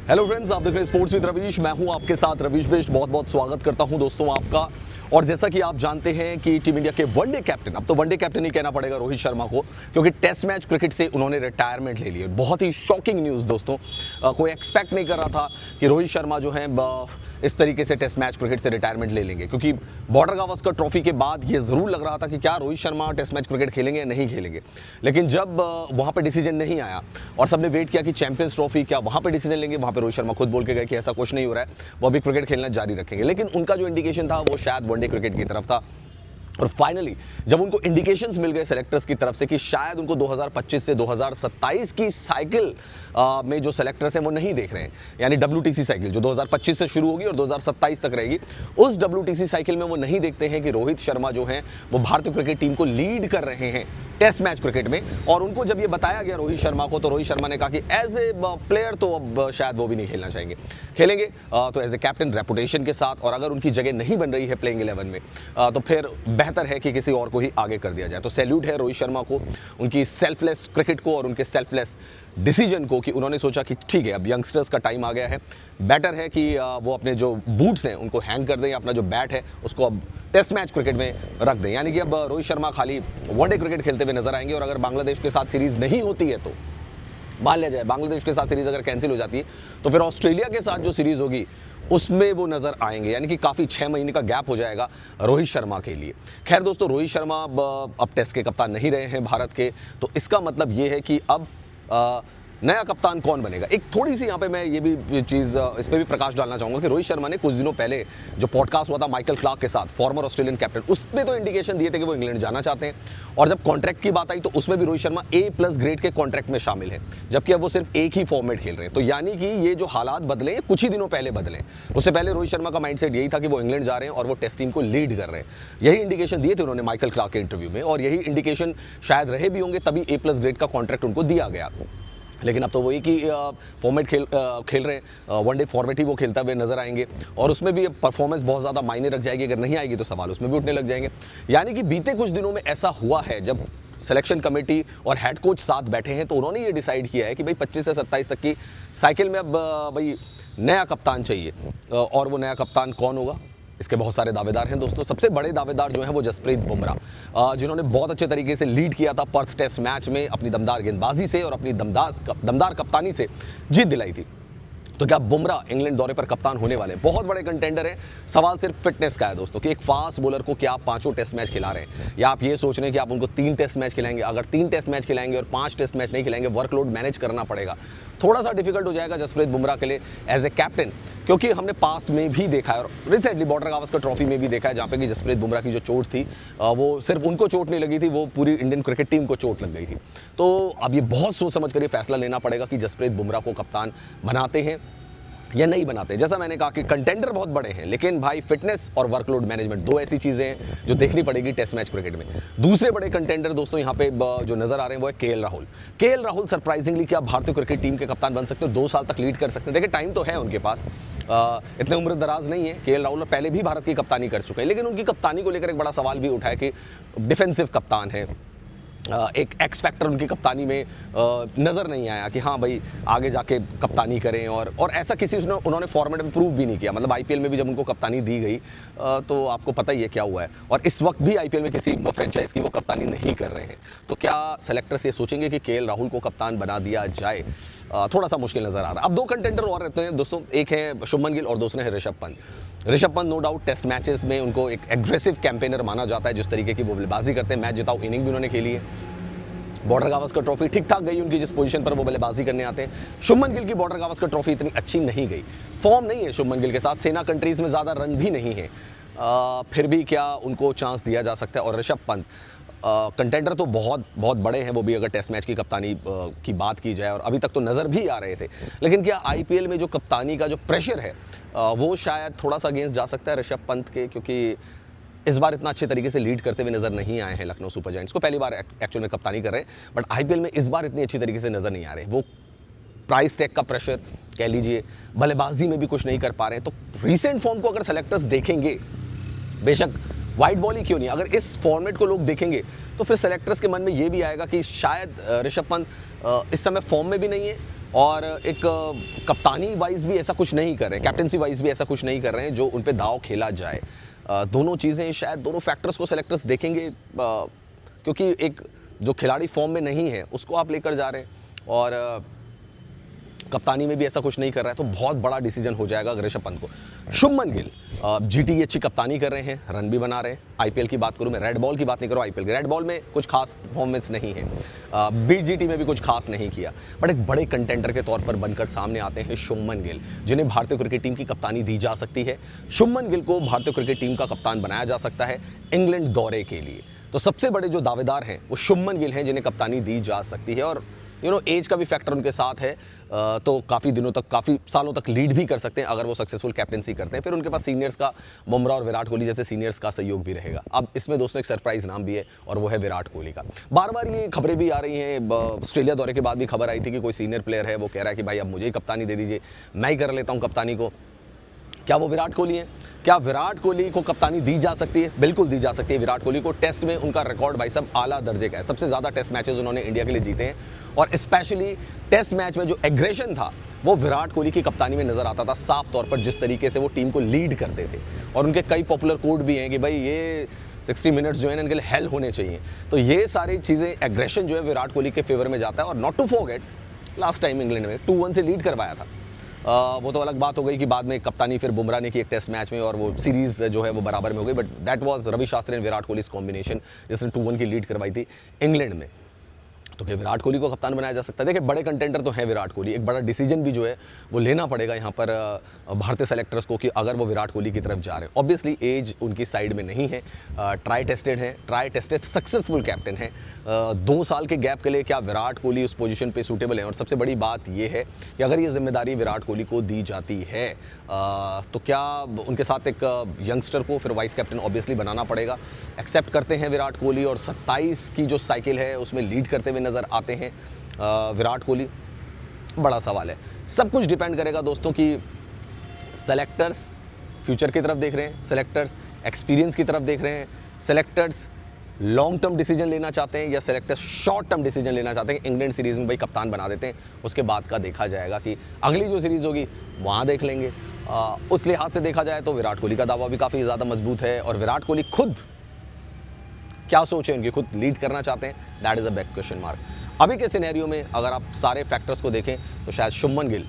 Hello friends, आप देख रहे हैं स्पोर्ट्स विद रवीश। मैं हूं आपके साथ रवीश बेस्ट। बहुत बहुत स्वागत करता हूं दोस्तों आपका। और जैसा कि आप जानते हैं कि टीम इंडिया के वनडे कैप्टन, अब तो वनडे कैप्टन ही कहना पड़ेगा रोहित शर्मा को, क्योंकि टेस्ट मैच क्रिकेट से उन्होंने रिटायरमेंट ले ली। बहुत ही शॉकिंग न्यूज़ दोस्तों। कोई एक्सपेक्ट नहीं कर रहा था कि रोहित शर्मा जो है इस तरीके से टेस्ट मैच क्रिकेट से रिटायरमेंट ले लेंगे, क्योंकि बॉर्डर गावस्कर ट्रॉफी के बाद ये ज़रूर लग रहा था कि क्या Rohit Sharma test match cricket खेलेंगे या नहीं खेलेंगे। लेकिन जब वहाँ पर डिसीजन नहीं आया और सबने वेट किया कि चैंपियंस ट्रॉफी क्या वहाँ पर डिसीजन लेंगे, वहाँ पर रोहित शर्मा खुद बोल के गए कि ऐसा कुछ नहीं हो रहा है, वो अभी क्रिकेट खेलना जारी रखेंगे। लेकिन उनका जो इंडिकेशन था वो शायद वनडे क्रिकेट की तरफ था। और फाइनली जब उनको इंडिकेशंस मिल गए सेलेक्टर्स की तरफ से कि शायद उनको 2025 से 2027 की साइकिल में जो सेलेक्टर्स हैं वो नहीं देख रहे हैं, यानी WTC साइकिल जो 2025 से शुरू होगी और 2027 तक रहेगी, उस WTC साइकिल में वो नहीं देखते हैं कि रोहित शर्मा जो हैं वो भारतीय क्रिकेट टीम को लीड कर रहे हैं टेस्ट मैच क्रिकेट में। और उनको जब ये बताया गया रोहित शर्मा को, तो रोहित शर्मा ने कहा कि एज ए प्लेयर तो अब शायद वो भी नहीं खेलना चाहेंगे, खेलेंगे तो एज ए कैप्टन रेपुटेशन के साथ, और अगर उनकी जगह नहीं बन रही है प्लेइंग 11 में तो फिर बेहतर है कि किसी और को ही आगे कर दिया जाए। तो सैल्यूट है रोहित शर्मा को, उनकी सेल्फलेस क्रिकेट को और उनके सेल्फलेस डिसीजन को, कि उन्होंने सोचा कि ठीक है अब यंगस्टर्स का टाइम आ गया है, बेटर है कि वो अपने जो बूट्स हैं उनको हैंग कर दें, अपना जो बैट है उसको अब टेस्ट मैच क्रिकेट में रख दें। यानी कि अब रोहित शर्मा खाली वनडे क्रिकेट खेलते हुए नजर आएंगे। और अगर बांग्लादेश के साथ सीरीज नहीं होती है, तो मान लिया जाए बांग्लादेश के साथ सीरीज अगर कैंसिल हो जाती है, तो फिर ऑस्ट्रेलिया के साथ जो सीरीज होगी उसमें वो नजर आएंगे। यानी कि काफ़ी 6 महीने का गैप हो जाएगा रोहित शर्मा के लिए। खैर दोस्तों, रोहित शर्मा अब टेस्ट के कप्तान नहीं रहे हैं भारत के, तो इसका मतलब ये है कि अब नया कप्तान कौन बनेगा। एक थोड़ी सी यहाँ पे मैं ये भी चीज़ इस पर भी प्रकाश डालना चाहूँगा कि रोहित शर्मा ने कुछ दिनों पहले जो पॉडकास्ट हुआ था माइकल क्लार्क के साथ, फॉर्मर ऑस्ट्रेलियन कैप्टन, उसमें तो इंडिकेशन दिए थे कि वो इंग्लैंड जाना चाहते हैं। और जब कॉन्ट्रैक्ट की बात आई तो उसमें भी रोहित शर्मा A+ ग्रेड के कॉन्ट्रैक्ट में शामिल है, जबकि अब वो सिर्फ एक ही फॉर्मेट खेल रहे हैं। तो यानी कि ये जो हालात बदले कुछ ही दिनों पहले बदले, उससे पहले रोहित शर्मा का माइंडसेट यही था कि वो इंग्लैंड जा रहे हैं और वो टेस्ट टीम को लीड कर रहे हैं। यही इंडिकेशन दिए थे उन्होंने माइकल क्लार्क के इंटरव्यू में, और यही इंडिकेशन शायद रहे भी होंगे, तभी A+ ग्रेड का कॉन्ट्रैक्ट उनको दिया गया। लेकिन अब तो वो एक ही फॉर्मेट खेल रहे हैं, वनडे फॉर्मेट ही वो खेलता हुए नजर आएंगे, और उसमें भी परफॉर्मेंस बहुत ज़्यादा मायने रख जाएगी। अगर नहीं आएगी तो सवाल उसमें भी उठने लग जाएंगे। यानी कि बीते कुछ दिनों में ऐसा हुआ है, जब सिलेक्शन कमेटी और हेड कोच साथ बैठे हैं, तो उन्होंने ये डिसाइड किया है कि भाई 25 से 27 तक की साइकिल में अब भाई नया कप्तान चाहिए। और वो नया कप्तान कौन होगा, इसके बहुत सारे दावेदार हैं दोस्तों। सबसे बड़े दावेदार जो हैं वो जसप्रीत बुमराह, जिन्होंने बहुत अच्छे तरीके से लीड किया था पर्थ टेस्ट मैच में अपनी दमदार गेंदबाजी से और अपनी दमदार कप्तानी से जीत दिलाई थी। तो क्या बुमराह इंग्लैंड दौरे पर कप्तान होने वाले? बहुत बड़े कंटेंडर हैं। सवाल सिर्फ फिटनेस का है दोस्तों, कि एक फास्ट बॉलर को क्या आप 5 टेस्ट मैच खिला रहे हैं, या आप ये सोच रहे हैं कि आप उनको 3 टेस्ट मैच खिलाएंगे। अगर 3 टेस्ट मैच खिलाएंगे और 5 टेस्ट मैच नहीं खिलाएंगे, वर्कलोड मैनेज करना पड़ेगा, थोड़ा सा डिफिकल्ट हो जाएगा जसप्रीत बुमराह के लिए एज ए कैप्टन। क्योंकि हमने पास्ट में भी देखा है और रिसेंटली बॉर्डर गावस्कर ट्रॉफी में भी देखा है, जहाँ पे कि जसप्रीत बुमराह की जो चोट थी वो सिर्फ उनको चोट नहीं लगी थी, वो पूरी इंडियन क्रिकेट टीम को चोट लग गई थी। तो अब ये बहुत सोच समझ कर ये फैसला लेना पड़ेगा कि जसप्रीत बुमराह को कप्तान बनाते हैं या नहीं बनाते। जैसा मैंने कहा कि कंटेंडर बहुत बड़े हैं, लेकिन भाई फिटनेस और वर्कलोड मैनेजमेंट 2 ऐसी चीज़ें हैं जो देखनी पड़ेगी टेस्ट मैच क्रिकेट में। दूसरे बड़े कंटेंडर दोस्तों यहाँ पे जो नजर आ रहे हैं वो है KL Rahul. KL Rahul surprisingly क्या भारतीय क्रिकेट टीम के कप्तान बन सकते हैं, 2 साल तक लीड कर सकते हैं। देखिए टाइम तो है उनके पास, इतने उम्र दराज नहीं है। KL राहुल पहले भी भारत की कप्तानी कर चुके हैं, लेकिन उनकी कप्तानी को लेकर एक बड़ा सवाल भी उठा है कि डिफेंसिव कप्तान है। एक एक्स फैक्टर उनकी कप्तानी में नज़र नहीं आया कि हाँ भाई आगे जाके कप्तानी करें, और ऐसा किसी उन्होंने फॉर्मेट में प्रूव भी नहीं किया। मतलब IPL में भी जब उनको कप्तानी दी गई तो आपको पता ही है क्या हुआ है, और इस वक्त भी IPL में किसी फ्रेंचाइज की वो कप्तानी नहीं कर रहे हैं। तो क्या सेलेक्टर्स ये सोचेंगे कि KL राहुल को कप्तान बना दिया जाए? थोड़ा सा मुश्किल नज़र आ रहा है। अब 2 कंटेंडर और रहते हैं दोस्तों, एक है शुभमन गिल और दूसरे हैं Rishabh Pant. Rishabh Pant no doubt test matches में उनको एक एग्रेसिव कैंपेनर माना जाता है, जिस तरीके की वो बल्लेबाजी करते हैं। मैच जिताऊ इनिंग भी उन्होंने खेली है। बॉर्डर गावस्कर ट्रॉफी ठीक ठाक गई उनकी, जिस पोजीशन पर वो बल्लेबाजी करने आते हैं। शुभमन गिल की बॉर्डर गावस्कर ट्रॉफी इतनी अच्छी नहीं गई, फॉर्म नहीं है शुभमन गिल के साथ, सेना कंट्रीज में ज़्यादा रन भी नहीं है। फिर भी क्या उनको चांस दिया जा सकता है? और ऋषभ पंत कंटेंडर तो बहुत बहुत बड़े हैं, वो भी अगर टेस्ट मैच की कप्तानी की बात की जाए, और अभी तक तो नज़र भी आ रहे थे। लेकिन क्या IPL में जो कप्तानी का जो प्रेशर है वो शायद थोड़ा सा अगेंस्ट जा सकता है ऋषभ पंत के, क्योंकि इस बार इतना अच्छे तरीके से लीड करते हुए नजर नहीं आए हैं लखनऊ सुपर जायंट्स को। पहली बार एक्चुअल में कप्तानी कर रहे हैं, बट IPL में इस बार इतनी अच्छी तरीके से नजर नहीं आ रहे। वो प्राइस टैग का प्रेशर कह लीजिए, बल्लेबाजी में भी कुछ नहीं कर पा रहे हैं। तो रीसेंट फॉर्म को अगर सेलेक्टर्स देखेंगे, बेशक वाइट बॉल ही क्यों नहीं, अगर इस फॉर्मेट को लोग देखेंगे तो फिर सेलेक्टर्स के मन में ये भी आएगा कि शायद ऋषभ पंत इस समय फॉर्म में भी नहीं है और एक कप्तानी वाइज भी ऐसा कुछ नहीं कर रहे हैं, कैप्टनसी वाइज भी ऐसा कुछ नहीं कर रहे हैं जो उन पे दाव खेला जाए। दोनों चीज़ें शायद, दोनों फैक्टर्स को सेलेक्टर्स देखेंगे, क्योंकि एक जो खिलाड़ी फॉर्म में नहीं है उसको आप लेकर जा रहे हैं और कप्तानी में भी ऐसा कुछ नहीं कर रहा है, तो बहुत बड़ा डिसीजन हो जाएगा ऋषभ पंत को। शुभमन गिल जीटी की अच्छी कप्तानी कर रहे हैं, रन भी बना रहे हैं। आईपीएल की बात करूं मैं, रेड बॉल की बात नहीं करूं, आईपीएल की रेड बॉल में कुछ खास परफॉर्मेंस नहीं है, बीट जीटी में भी कुछ खास नहीं किया, बट एक बड़े कंटेंडर के तौर पर बनकर सामने आते हैं शुभमन गिल, जिन्हें भारतीय क्रिकेट टीम की कप्तानी दी जा सकती है। शुभमन गिल को भारतीय क्रिकेट टीम का कप्तान बनाया जा सकता है इंग्लैंड दौरे के लिए। तो सबसे बड़े जो दावेदार हैं वो शुभमन गिल हैं, जिन्हें कप्तानी दी जा सकती है। और एज का भी फैक्टर उनके साथ है, तो काफ़ी दिनों तक, काफ़ी सालों तक लीड भी कर सकते हैं अगर वो सक्सेसफुल कैप्टनसी करते हैं। फिर उनके पास सीनियर्स का, बुमराह और विराट कोहली जैसे सीनियर्स का सहयोग भी रहेगा। अब इसमें दोस्तों एक सरप्राइज नाम भी है और वो है विराट कोहली का। बार बार ये खबरें भी आ रही हैं, ऑस्ट्रेलिया दौरे के बाद भी खबर आई थी कि कोई सीनियर प्लेयर है वो कह रहा है कि भाई अब मुझे ही कप्तानी दे दीजिए, मैं ही कर लेता हूँ कप्तानी को। क्या वो विराट कोहली है? क्या विराट कोहली को कप्तानी दी जा सकती है? बिल्कुल दी जा सकती है विराट कोहली को। टेस्ट में उनका रिकॉर्ड भाई साहब आला दर्जे का है, सबसे ज़्यादा टेस्ट मैचेस उन्होंने इंडिया के लिए जीते हैं और स्पेशली टेस्ट मैच में जो एग्रेशन था वो विराट कोहली की कप्तानी में नजर आता था साफ तौर पर, जिस तरीके से वो टीम को लीड करते थे। और उनके कई पॉपुलर कोट भी हैं कि भाई ये 60 मिनट्स जो है इनके लिए हेल होने चाहिए। तो ये सारी चीज़ें, एग्रेशन जो है विराट कोहली के फेवर में जाता है। और not to forget, last time England में 2-1 से लीड करवाया था। वो तो अलग बात हो गई कि बाद में कप्तानी फिर बुमराह ने की एक टेस्ट मैच में और वो सीरीज़ जो है वो बराबर में हो गई, but that was Ravi Shastri and Virat Kohli combination जिसने 2-1 की लीड करवाई थी इंग्लैंड में। तो क्या विराट कोहली को कप्तान बनाया जा सकता है? देखिए, बड़े कंटेंडर तो हैं विराट कोहली, एक बड़ा डिसीजन भी जो है वो लेना पड़ेगा यहाँ पर भारतीय सेलेक्टर्स को कि अगर वो विराट कोहली की तरफ जा रहे हैं। ऑब्वियसली एज उनकी साइड में नहीं है, ट्राई टेस्टेड सक्सेसफुल कैप्टन है। 2 साल के गैप के लिए क्या विराट कोहली उस पोजीशन पे सूटेबल है? और सबसे बड़ी बात ये है कि अगर ये जिम्मेदारी विराट कोहली को दी जाती है तो क्या उनके साथ एक यंगस्टर को फिर वाइस कैप्टन ऑब्वियसली बनाना पड़ेगा। एक्सेप्ट करते हैं विराट कोहली और 27 की जो साइकिल है उसमें लीड करते हुए नज़र आते हैं विराट कोहली? बड़ा सवाल है। सब कुछ डिपेंड करेगा दोस्तों कि सेलेक्टर्स फ्यूचर की तरफ देख रहे हैं, सेलेक्टर्स एक्सपीरियंस की तरफ देख रहे हैं, सेलेक्टर्स लॉन्ग टर्म डिसीजन लेना चाहते हैं या सेलेक्टर्स शॉर्ट टर्म डिसीजन लेना चाहते हैं कि इंग्लैंड सीरीज़ में भाई कप्तान बना देते हैं। उसके बाद का देखा जाएगा कि अगली जो सीरीज़ होगी वहाँ देख लेंगे। उस लिहाज से देखा जाए तो विराट कोहली का दावा भी काफ़ी ज़्यादा मजबूत है और विराट कोहली खुद क्या सोचें, उनकी खुद लीड करना चाहते हैं, that is a big question mark. अभी के सिनेरियो में अगर आप सारे फैक्टर्स को देखें तो शायद शुभमन गिल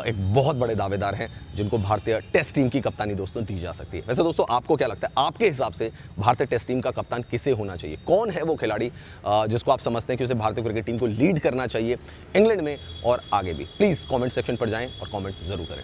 एक बहुत बड़े दावेदार हैं जिनको भारतीय टेस्ट टीम की कप्तानी दोस्तों दी जा सकती है। वैसे दोस्तों आपको क्या लगता है, आपके हिसाब से भारतीय टेस्ट टीम का कप्तान किसे होना चाहिए? कौन है वो खिलाड़ी जिसको आप समझते हैं कि उसे भारतीय क्रिकेट टीम को लीड करना चाहिए इंग्लैंड में और आगे भी? प्लीज़ कॉमेंट सेक्शन पर जाएँ और कॉमेंट ज़रूर करें।